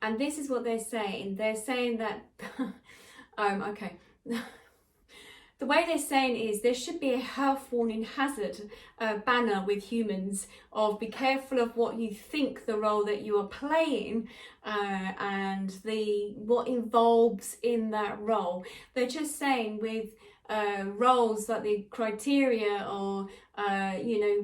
And this is what they're saying. They're saying that, okay. The way they're saying is there should be a health warning hazard banner with humans of be careful of what you think the role that you are playing and what involves in that role. They're just saying with roles like the criteria or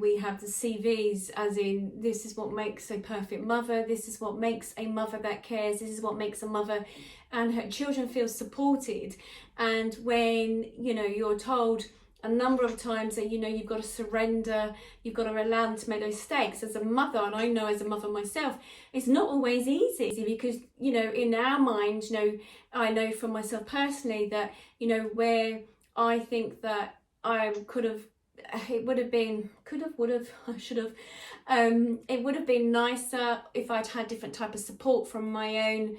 we have the CVs, as in this is what makes a perfect mother, this is what makes a mother that cares, this is what makes a mother and her children feel supported. And when you're told a number of times that you've got to surrender, you've got to allow them to make those mistakes as a mother, and I know as a mother myself, it's not always easy because in our mind, I know for myself personally that where I think that I could have, it would have been, I should have, it would have been nicer if I'd had different type of support from my own,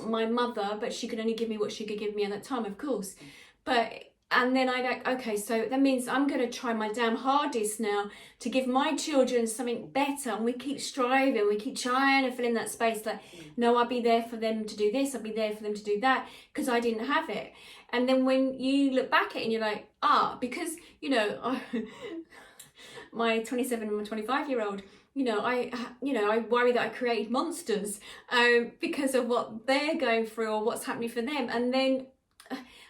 my mother, but she could only give me what she could give me at that time, of course. And then I like, okay, so that means I'm going to try my damn hardest now to give my children something better. And we keep striving, we keep trying to fill in that space. Like, no, I'll be there for them to do this, I'll be there for them to do that, because I didn't have it. And then when you look back at it and you're like, because, my 27 and my 25-year-old, I worry that I created monsters because of what they're going through or what's happening for them. And then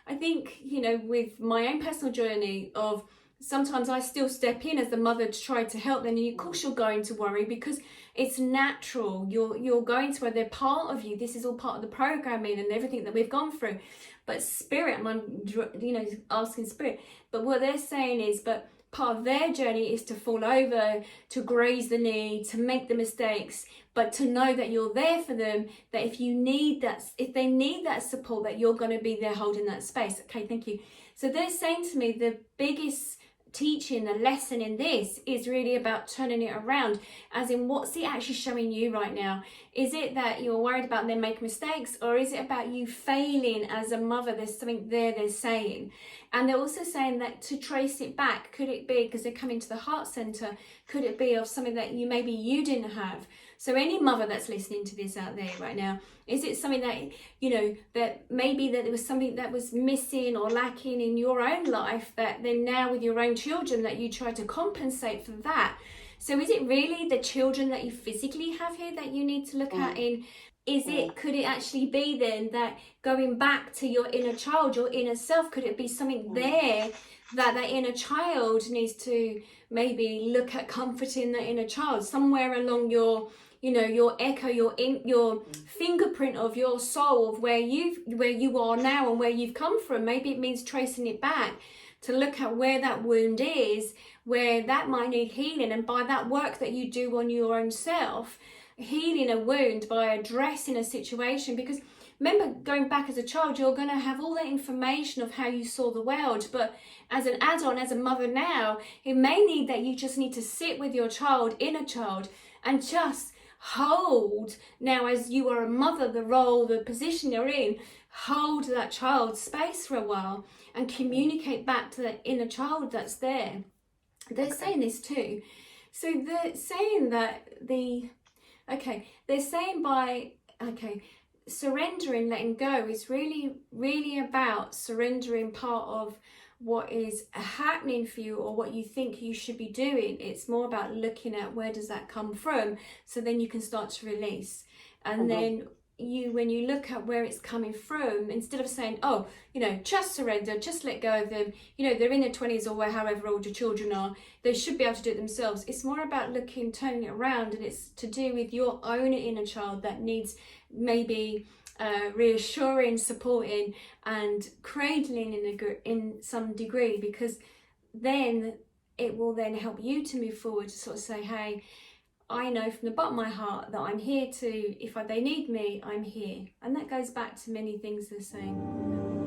I think, with my own personal journey of sometimes I still step in as the mother to try to help them. And of course you're going to worry because it's natural. You're going to, where they're part of you. This is all part of the programming and everything that we've gone through. But spirit, I'm asking spirit. But what they're saying is, but part of their journey is to fall over, to graze the knee, to make the mistakes, but to know that you're there for them, that if they need that support, that you're going to be there holding that space. Okay, thank you. So they're saying to me the biggest teaching, the lesson in this is really about turning it around, as in what's it actually showing you right now? Is it that you're worried about them making mistakes, or is it about you failing as a mother? There's something there they're saying. And they're also saying that to trace it back, could it be, because they're coming to the heart center, could it be of something that maybe you didn't have? So any mother that's listening to this out there right now, is it something that, that maybe that there was something that was missing or lacking in your own life, that then now with your own children that you try to compensate for that? So is it really the children that you physically have here that you need to look at in? Could it actually be then that going back to your inner child, your inner self, could it be something there that inner child needs to maybe look at comforting the inner child somewhere along your echo, your fingerprint of your soul of where you are now and where you've come from? Maybe it means tracing it back to look at where that wound is, where that might need healing, and by that work that you do on your own self, healing a wound by addressing a situation. Because remember, going back as a child, you're going to have all that information of how you saw the world, but as an adult, as a mother now, it may need that you just need to sit with your child, inner child, and just hold, now as you are a mother, the role, the position you're in, hold that child's space for a while and communicate back to the inner child that's there. They're saying this too. So they're saying that they're saying by surrendering, letting go is really, really about surrendering part of what is happening for you or what you think you should be doing. It's more about looking at where does that come from, so then you can start to release. And then when you look at where it's coming from, instead of saying, just surrender, just let go of them, they're in their 20s or however old your children are, they should be able to do it themselves. It's more about turning it around, and it's to do with your own inner child that needs maybe reassuring, supporting and cradling in some degree, because then it will then help you to move forward, to sort of say, hey, I know from the bottom of my heart that I'm here to, if they need me, I'm here. And that goes back to many things they're saying.